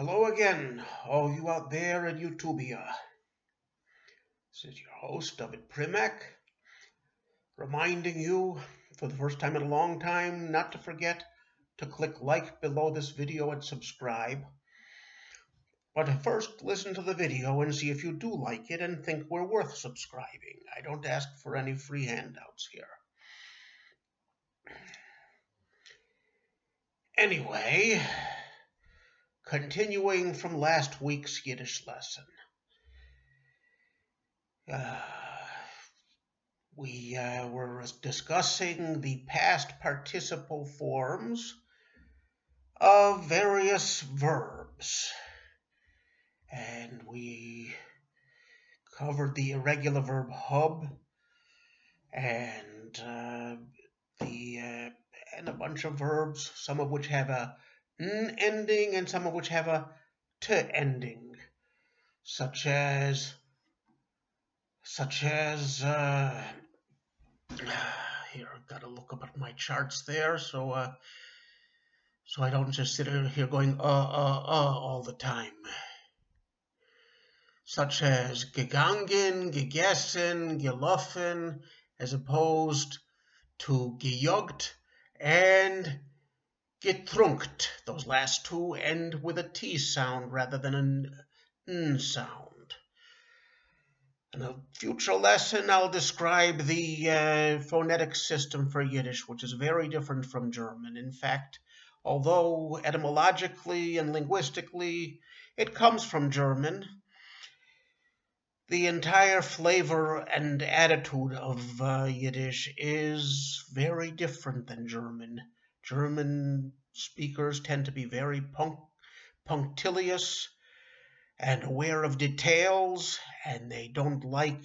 Hello again, all you out there in Utopia. This is your host, David Primack, reminding you for the first time in a long time not to forget to click like below this video and subscribe. But first, listen to the video and see if you do like it and think we're worth subscribing. I don't ask for any free handouts here. Anyway, continuing from last week's Yiddish lesson. We were discussing the past participle forms of various verbs. And we covered the irregular verb hub and a bunch of verbs, some of which have a n ending and some of which have a t ending, such as here, I've got to look up at my charts there, so I don't just sit here going all the time. Such as gegangen, gegessen, gelaufen, as opposed to gejogt and getrunkt. Those last two end with a T sound rather than an N sound. In a future lesson, I'll describe the phonetic system for Yiddish, which is very different from German. In fact, although etymologically and linguistically it comes from German, the entire flavor and attitude of Yiddish is very different than German. German speakers tend to be very punctilious and aware of details, and they don't like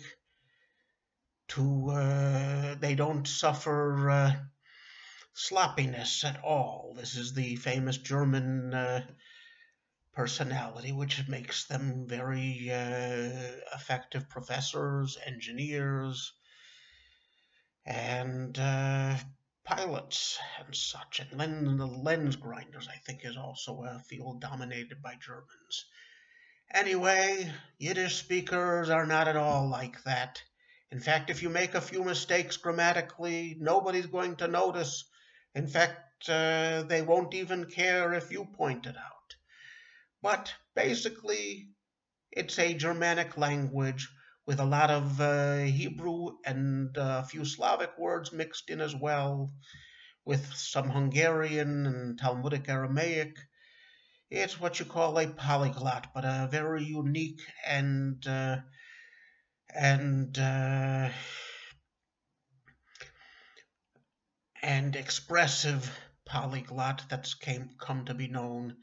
to, they don't suffer sloppiness at all. This is the famous German personality, which makes them very effective professors, engineers, and pilots and such. And the lens grinders, I think, is also a field dominated by Germans. Anyway, Yiddish speakers are not at all like that. In fact, if you make a few mistakes grammatically, nobody's going to notice. In fact, they won't even care if you point it out. But basically, it's a Germanic language with a lot of Hebrew and a few Slavic words mixed in as well, with some Hungarian and Talmudic Aramaic. It's what you call a polyglot, but a very unique and expressive polyglot that's come to be known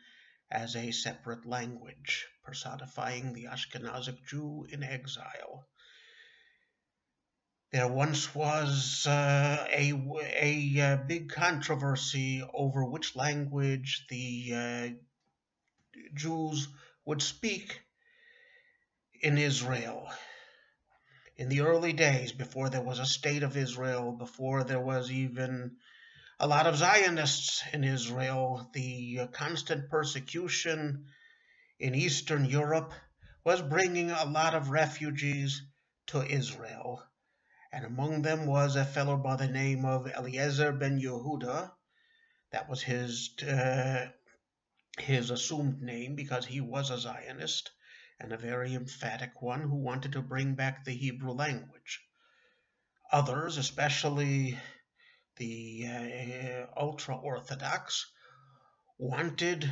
as a separate language, personifying the Ashkenazi Jew in exile. There once was a big controversy over which language the Jews would speak in Israel. In the early days, before there was a state of Israel, before there was even a lot of Zionists in Israel, the constant persecution in Eastern Europe was bringing a lot of refugees to Israel. And among them was a fellow by the name of Eliezer ben Yehuda. That was his assumed name because he was a Zionist and a very emphatic one who wanted to bring back the Hebrew language. Others, especially the ultra-Orthodox, wanted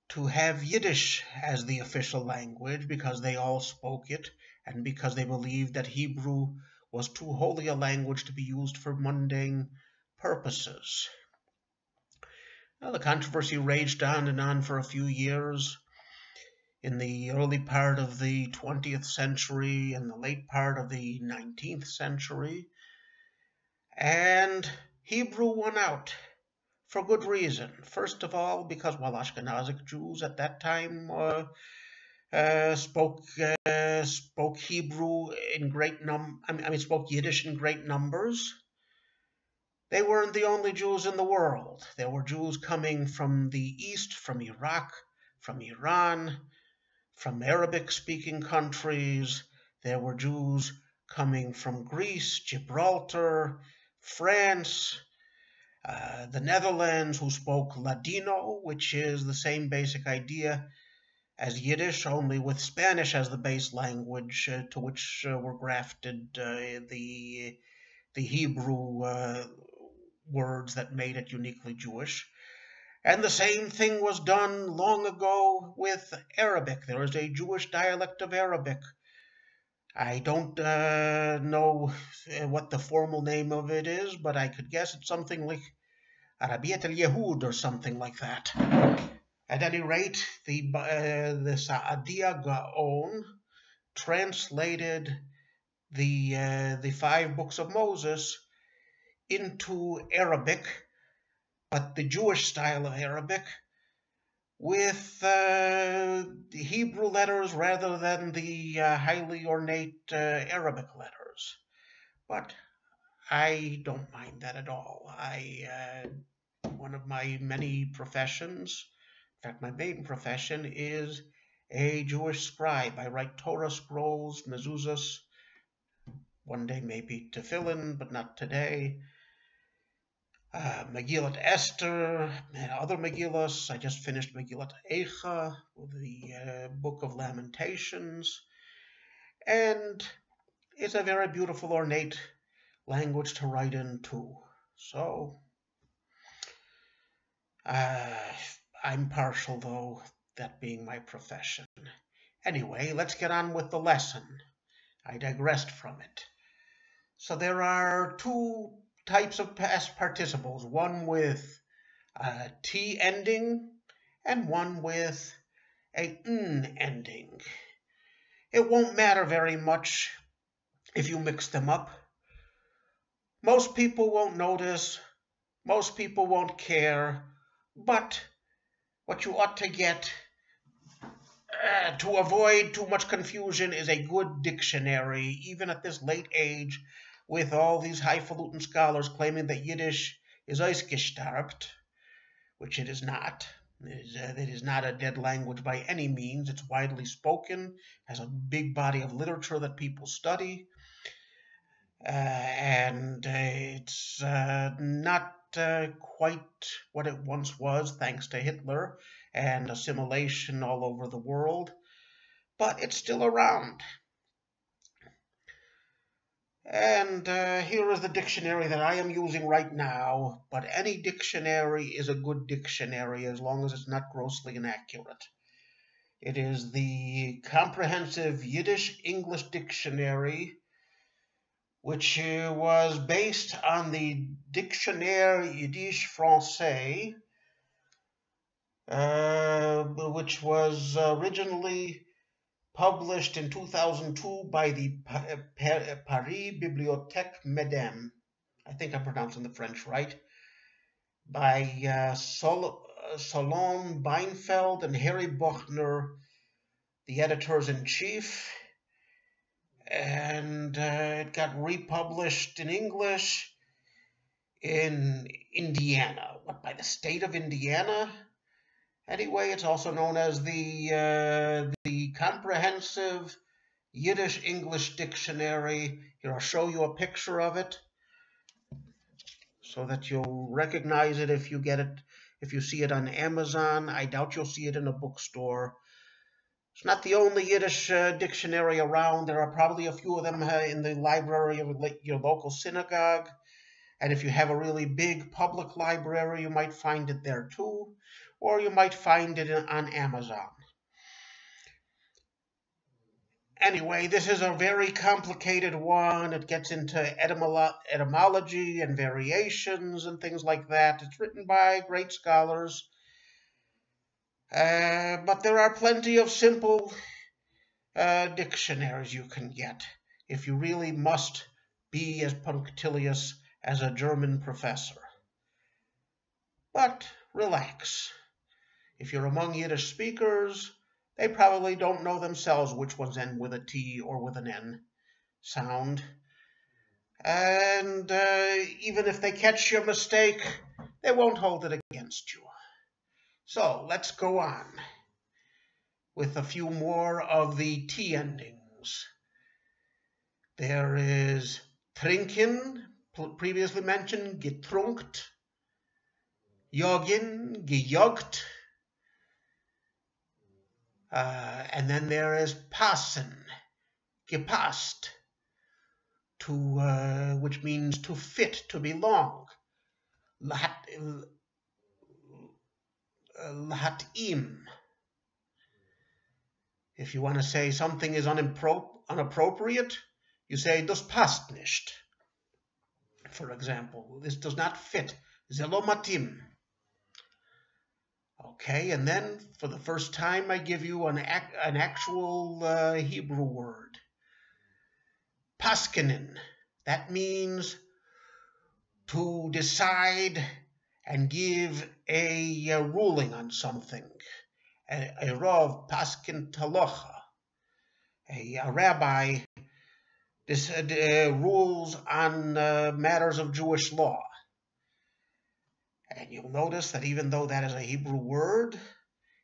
to have Yiddish as the official language because they all spoke it and because they believed that Hebrew was too holy a language to be used for mundane purposes. Now, the controversy raged on and on for a few years. In the early part of the 20th century and the late part of the 19th century, and Hebrew won out for good reason. First of all, because while Ashkenazi Jews at that time spoke Hebrew in spoke Yiddish in great numbers, they weren't the only Jews in the world. There were Jews coming from the east, from Iraq, from Iran, from Arabic-speaking countries. There were Jews coming from Greece, Gibraltar, France, the Netherlands, who spoke Ladino, which is the same basic idea as Yiddish, only with Spanish as the base language, to which were grafted the Hebrew words that made it uniquely Jewish. And the same thing was done long ago with Arabic. There is a Jewish dialect of Arabic. I don't know what the formal name of it is, but I could guess it's something like Arabiyat al-Yahud or something like that. At any rate, the Sa'adia Gaon translated the 5 books of Moses into Arabic, but the Jewish style of Arabic, with the Hebrew letters rather than the highly ornate Arabic letters. But I don't mind that at all. One of my many professions, in fact, my main profession, is a Jewish scribe. I write Torah scrolls, mezuzahs, one day maybe tefillin, but not today. Megillat Esther, and other Megillas. I just finished Megillat Eicha, the Book of Lamentations. And it's a very beautiful, ornate language to write in, too. So, I'm partial, though, that being my profession. Anyway, let's get on with the lesson. I digressed from it. So there are 2 types of past participles, one with a T ending and one with a N ending. It won't matter very much if you mix them up. Most people won't notice, most people won't care, but what you ought to get to avoid too much confusion is a good dictionary, even at this late age, with all these highfalutin scholars claiming that Yiddish is ausgestorben, which it is not. It is not a dead language by any means. It's widely spoken, has a big body of literature that people study, and it's not quite what it once was, thanks to Hitler and assimilation all over the world, but it's still around. And here is the dictionary that I am using right now, but any dictionary is a good dictionary as long as it's not grossly inaccurate. It is the Comprehensive Yiddish-English Dictionary, which was based on the Dictionnaire Yiddish-Français, which was originally published in 2002 by the Paris Bibliothèque Madame. I think I'm pronouncing the French right. By Solon Beinfeld and Harry Buchner, the editors-in-chief. And it got republished in English in Indiana. What, by the state of Indiana? Anyway, it's also known as the Comprehensive Yiddish-English Dictionary. Here, I'll show you a picture of it so that you'll recognize it if you get it, if you see it on Amazon. I doubt you'll see it in a bookstore. It's not the only Yiddish dictionary around. There are probably a few of them in the library of your local synagogue. And if you have a really big public library, you might find it there too. Or you might find it on Amazon. Anyway, this is a very complicated one. It gets into etymology and variations and things like that. It's written by great scholars. But there are plenty of simple dictionaries you can get if you really must be as punctilious as a German professor. But relax. If you're among Yiddish speakers, they probably don't know themselves which ones end with a T or with an N sound. And even if they catch your mistake, they won't hold it against you. So let's go on. with a few more of the T endings. There is trinken, previously mentioned, getrunkt, joggen, gejogt, and then there is passen, gepasst, which means to fit, to belong. Lahatim. If you want to say something is inappropriate, you say das passt nicht. For example, this does not fit. Zelo matim. Okay, and then for the first time I give you an actual Hebrew word. Paskinen. That means to decide and give a ruling on something. A Rav Paskin Talocha. A rabbi rules on matters of Jewish law. And you'll notice that even though that is a Hebrew word,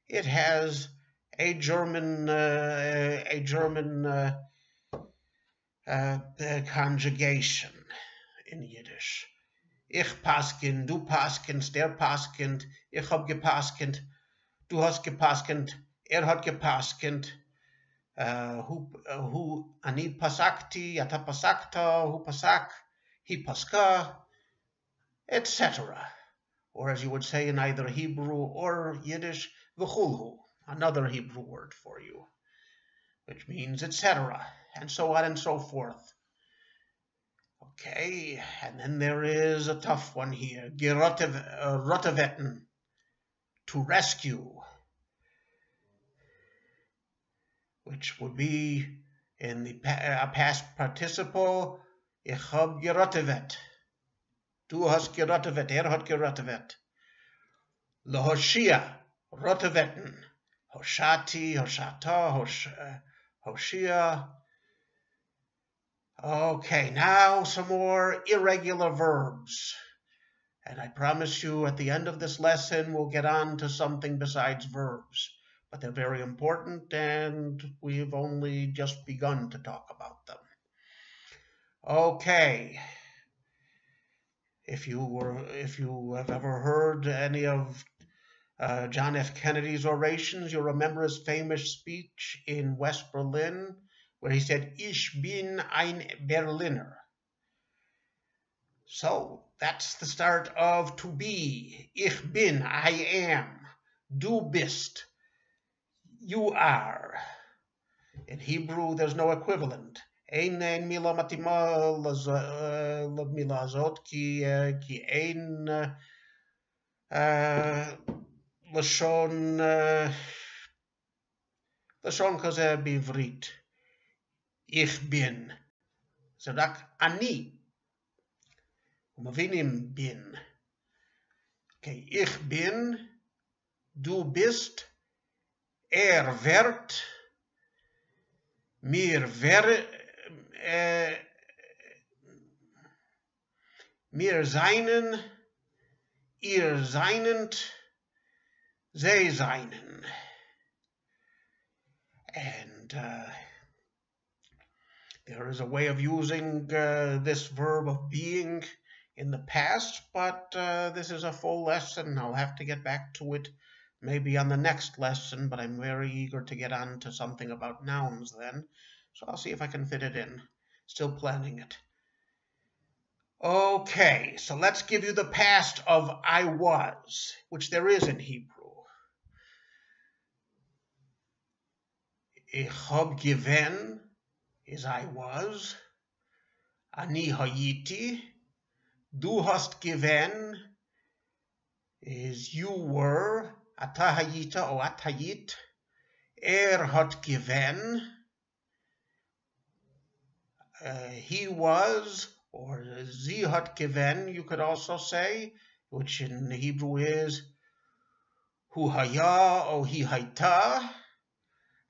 it has a German conjugation in Yiddish. Ich paskin, du paskint, der paskint, ich hab gepaskint, du hast gepaskint, hat gepaskint, hu ani pasakti, ata pasakta, hu pasak, hi paska, etc. Or as you would say in either Hebrew or Yiddish, v'chulhu, another Hebrew word for you, which means etc., and so on and so forth. Okay, and then there is a tough one here, rotevetten, to rescue, which would be in the past participle, ich hab gerotevet. Du hast gerotevet, hat gerotevet. Lehoshia, rotevetten. Hoshati, hoshata, hoshia. Okay, now some more irregular verbs. And I promise you at the end of this lesson we'll get on to something besides verbs. But they're very important and we've only just begun to talk about them. Okay. If you have ever heard any of John F. Kennedy's orations, you'll remember his famous speech in West Berlin, where he said, Ich bin ein Berliner. So that's the start of to be. Ich bin, I am. Du bist, you are. In Hebrew, there's no equivalent. Ein mila matima mila azot ki ein lashon kaze bivrit. Ich bin. So rak ani. Umavinim bin. Okay, ich bin, du bist, wird, mir seinen, ihr seinend, sie seinen. And there is a way of using this verb of being in the past, but this is a full lesson. I'll have to get back to it maybe on the next lesson, but I'm very eager to get on to something about nouns then, so I'll see if I can fit it in. Still planning it. Okay, so let's give you the past of I was, which there is in Hebrew. Ich hab given is I was. Ani hayiti. Du hast given is you were. Ata hayita or at hayit. Hat given. He was, or sie hat given, you could also say, which in Hebrew is hu haya or hi hayta.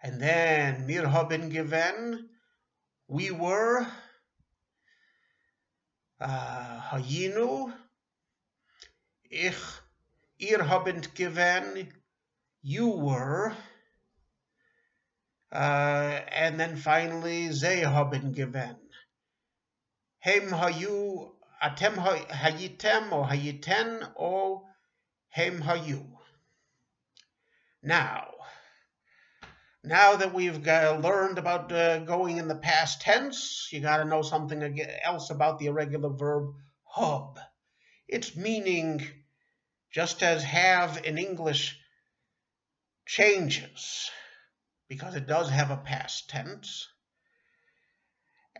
And then mir haben given, we were, hayinu, ihr habent given, you were, And then finally, sie haben gewen. Hem hayu, atem hayitem, or hayiten, or hem hayu. Now that we've learned about going in the past tense, you got to know something else about the irregular verb hab. Its meaning, just as have in English, changes, because it does have a past tense.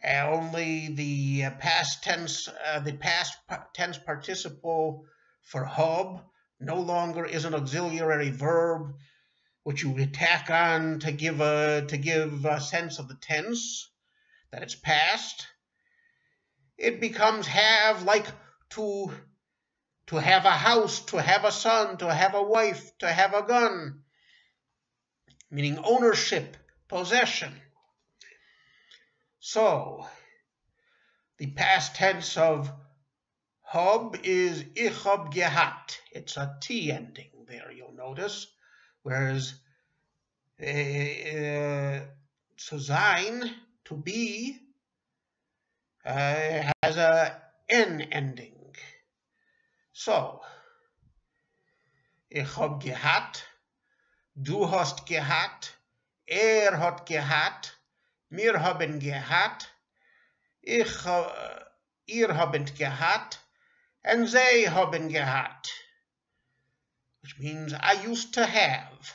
Only the past tense participle for hab no longer is an auxiliary verb which you tack on to give a sense of the tense, that it's past. It becomes have, like to have a house, to have a son, to have a wife, to have a gun, meaning ownership, possession. So, the past tense of hab is ich hab gehabt. It's a T ending there, you'll notice. Whereas zu sein, to be, has a N ending. So, ich hab gehabt, du hast gehabt, hat gehabt, wir haben gehabt, ihr habt gehabt, and they haben gehabt, which means I used to have,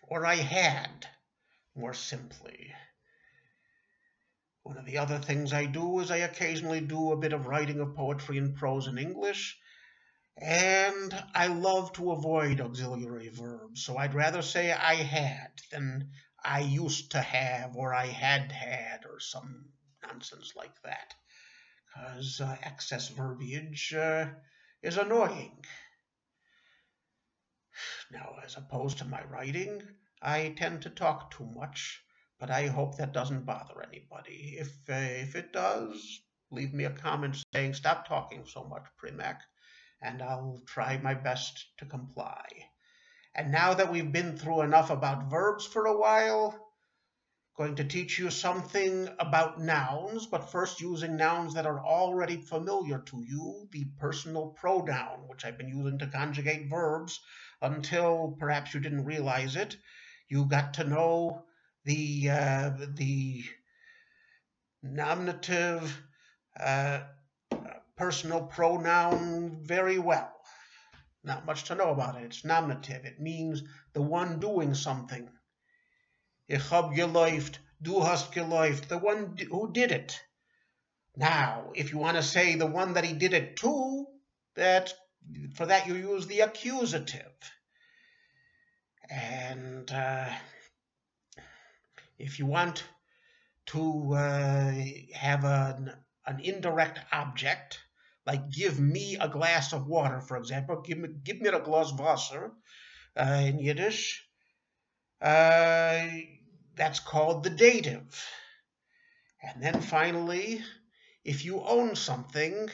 or I had, more simply. One of the other things I do is I occasionally do a bit of writing of poetry and prose in English, and I love to avoid auxiliary verbs, so I'd rather say I had than I used to have, or I had had, or some nonsense like that, because excess verbiage is annoying. Now, as opposed to my writing, I tend to talk too much, but I hope that doesn't bother anybody. If it does, leave me a comment saying, stop talking so much, Primac, and I'll try my best to comply. And now that we've been through enough about verbs for a while, I'm going to teach you something about nouns, but first using nouns that are already familiar to you, the personal pronoun, which I've been using to conjugate verbs until perhaps you didn't realize it. You got to know the nominative personal pronoun very well. Not much to know about it. It's nominative. It means the one doing something. Ich hab geläuft, du hast geläuft, the one who did it. Now, if you want to say the one that he did it to, for that you use the accusative. And if you want to have an indirect object, like give me a glass of water, for example, give me a Glas Wasser in Yiddish, that's called the dative. And then finally, if you own something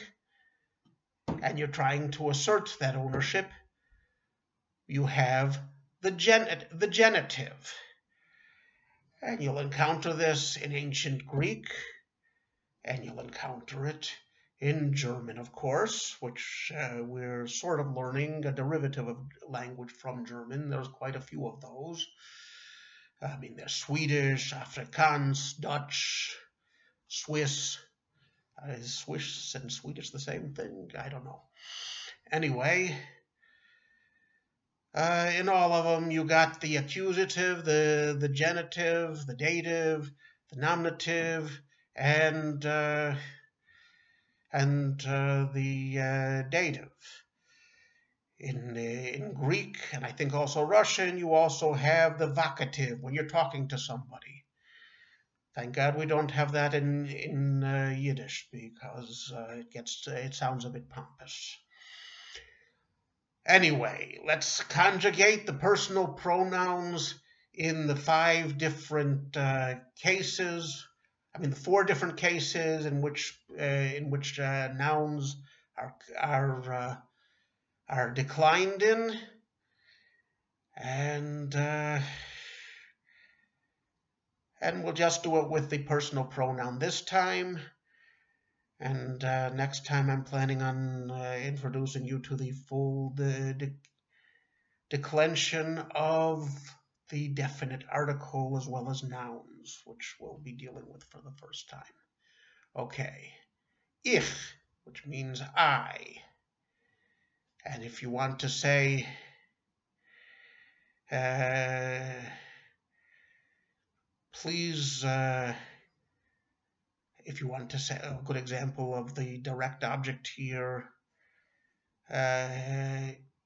and you're trying to assert that ownership, you have the genitive. And you'll encounter this in ancient Greek, and you'll encounter it in German, of course, which we're sort of learning a derivative of language from German. There's quite a few of those. I mean, there's Swedish, Afrikaans, Dutch, Swiss. Is Swiss and Swedish the same thing? I don't know. Anyway, in all of them, you got the accusative, the genitive, the dative, the nominative, and the dative. In Greek, and I think also Russian, you also have the vocative when you're talking to somebody. Thank God we don't have that in Yiddish, because it sounds a bit pompous. Anyway, let's conjugate the personal pronouns in the 5 different cases. I mean, the 4 different cases in which nouns are declined in, and And we'll just do it with the personal pronoun this time. And next time I'm planning on introducing you to the full declension of the definite article as well as nouns, which we'll be dealing with for the first time. Okay. Ich, which means I. And if you want to say please, if you want to say a good example of the direct object here,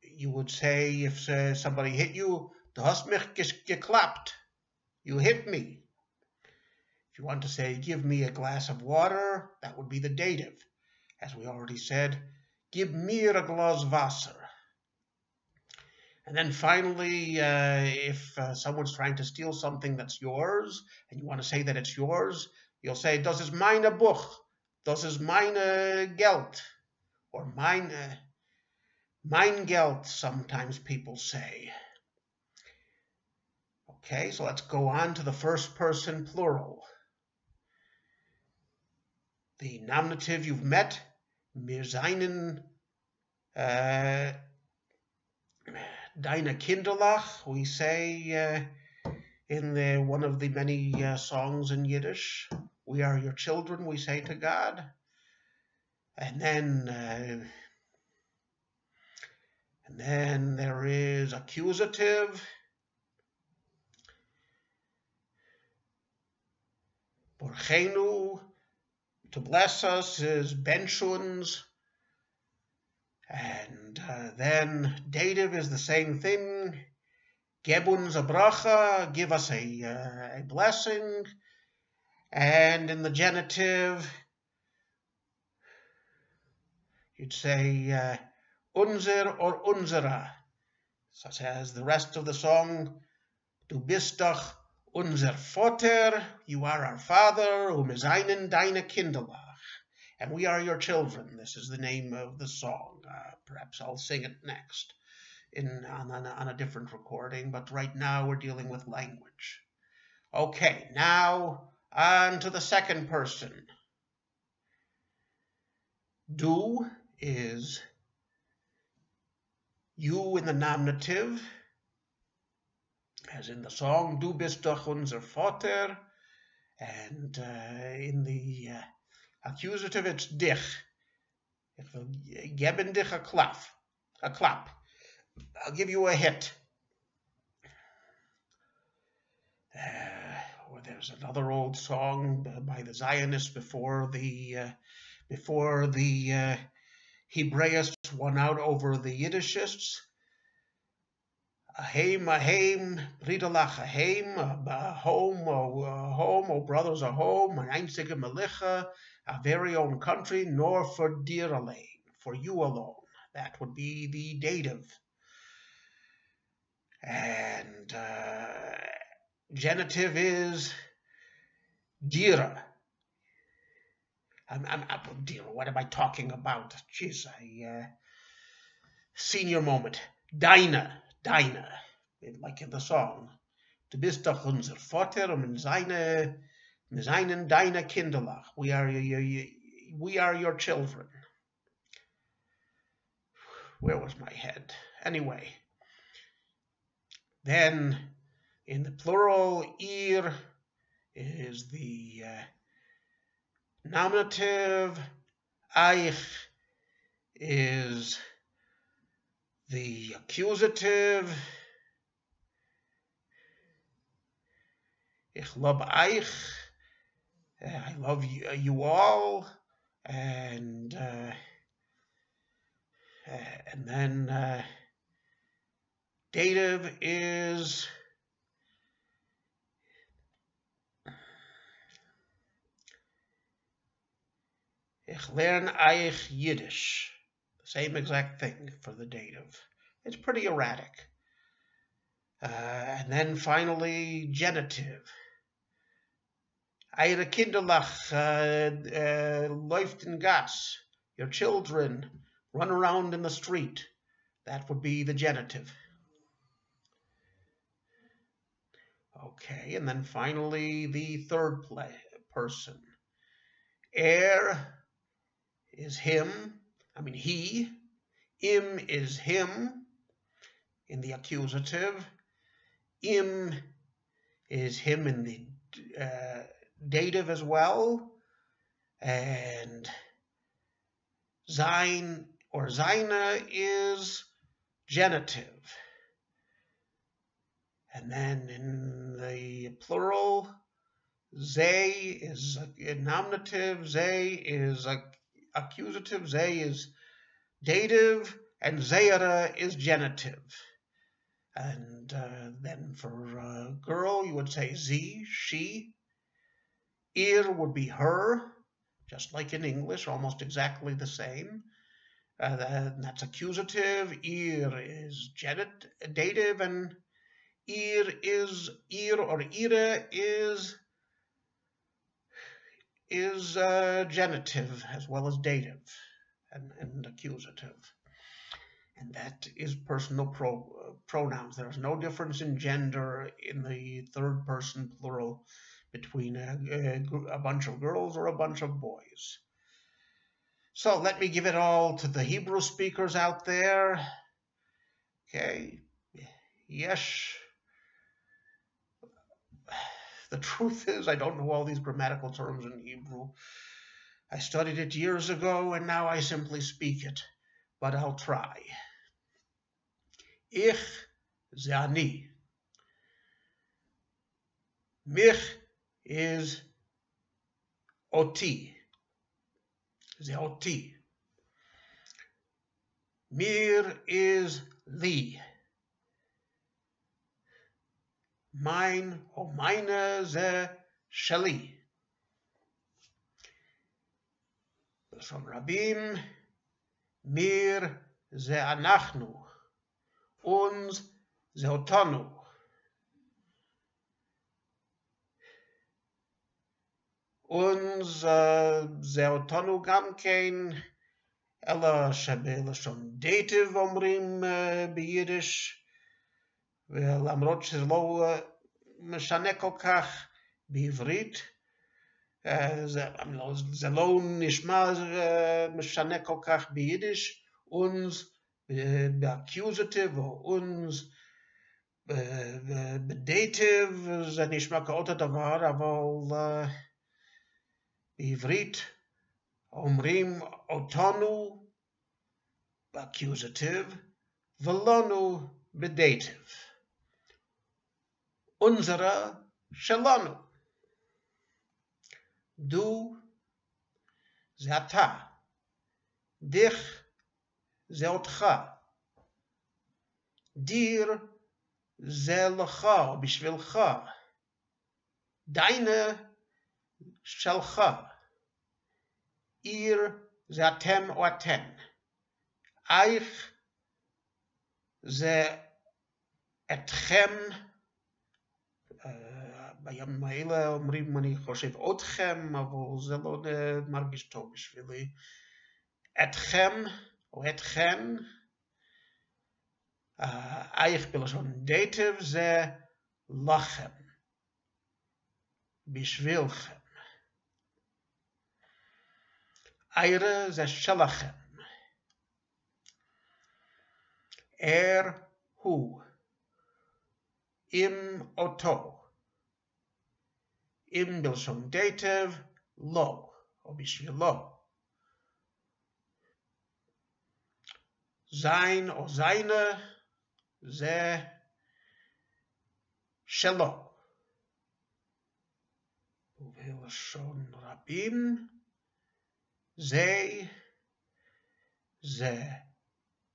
you would say if somebody hit you, du hast mich geklappt. You hit me. If you want to say give me a glass of water, that would be the dative. As we already said, gib mir a Glas Wasser. And then finally, if someone's trying to steal something that's yours, and you want to say that it's yours, you'll say, das ist meine Buch, das ist meine Geld, or mein Geld, sometimes people say. Okay, so let's go on to the first person plural. The nominative you've met, wir seinen deine Kinderlach, we say in one of the many songs in Yiddish. We are your children, we say to God. And then there is accusative. Borchenu, to bless us, is benshun's. And then dative is the same thing. Geb uns a bracha, give us a blessing. And in the genitive, you'd say unser or unsere, such as the rest of the song. Du bist doch unser Vater, you are our father, wir seinen deine Kinderlach. And we are your children. This is the name of the song. Perhaps I'll sing it next on a different recording, but right now we're dealing with language. Okay, now on to the second person. Du is you in the nominative, as in the song, Du bist doch unser Vater, and in the accusative, it's dich. Ich will geben dich a clap. I'll give you a hit. Or there's another old song by the Zionists before the Hebraists won out over the Yiddishists. Ahem, ahem, bridalach ahem, home, oh brothers, a home, an einzige Melicha, a very own country, nor for dir allein, for you alone. That would be the dative. And genitive is dira. Dira, what am I talking about? Jeez, senior moment. Deine, like in the song. Du bist doch unser Vater, und wir seinen deine Kinderlach. We are your children. Where was my head? Anyway. Then, in the plural, ihr is the nominative. Eich is the accusative. Ich lob euch. I love you all. And then dative is Ich lerne euch Yiddish. The same exact thing for the dative. It's pretty erratic. And then finally, genitive. Eure Kinderlach läuft in Gas. Your children run around in the street. That would be the genitive. Okay, and then finally the third person. Is him, he. Im is him in the accusative. Im is him in the dative as well. And sein or seine is genitive. And then in the plural, they is a nominative, they is accusative, they is dative, and zera is genitive. And then for girl, you would say sie, she. Ir would be her, just like in English, almost exactly the same. That's accusative. Ir is dative, and ir or ire is genitive as well as dative and accusative. And that is personal pronouns. There is no difference in gender in the third person plural between a bunch of girls or a bunch of boys. So let me give it all to the Hebrew speakers out there. Okay. Yes. The truth is, I don't know all these grammatical terms in Hebrew. I studied it years ago, and now I simply speak it. But I'll try. Ich, ze ani. Mich is oti. Ze oti. Mir is li. Mein or meine ze sheli. B'lashon rabim, mir ze anachnu. Uns ze otanu. Uns ze otanu gam kein, ela שבלשון dative אומרים ביידיש, ולמרות שזה לא משנה כל כך בעברית, זה לא נשמע משנה כל כך ביידיש, uns באקיוזטיב או uns בדייטיב, זה נשמע כאותו דבר, אבל בעברית אומרים אותנו באקיוזטיב ולנו בדייטיב. Unsere שלנו. Du זה אתה. dich זה אותך. dir זה לך או בשבילך. deine שלך. ihr זה אתם או אתן. euch זה אתכם. בימים האלה אומרים, אני חושב, אתכם, אבל זה לא מרגיש טוב בשבילי. אתכם או אתכן. euch בלשון דייטיב זה לכם. בשבילכם. eure זה שלכם. הוא. עם אותו. עם בלשון דייטיב, לא, או בשבילו. sein או seine, זה שלו. ובלשון רבים, זה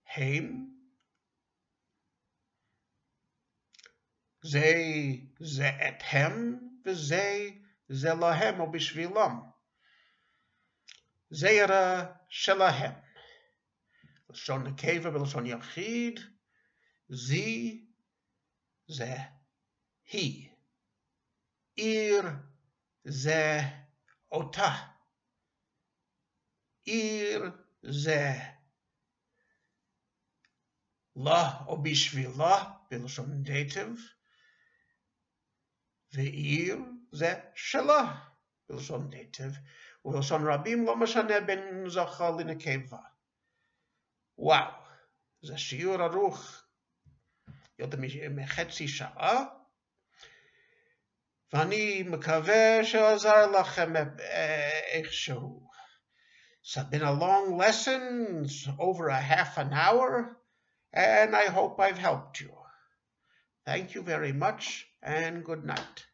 הם. זה אתם, וזה להם או בשבילם. זרע שלהם. בלשון נקבה בלשון יחיד, זה היא. עיר זה אותה. עיר זה לה או בשבילה בלשון דייטיב. ועיר זה שלה, בלשון native, ובלשון רבים לא משנה בין זכר לנקבה. וואו, זה שיעור ארוך, יותר מחצי שעה, ואני מקווה שעזר לכם איכשהו. It's been a long lesson, it's over a half an hour, and I hope I've helped you. Thank you very much, and good night.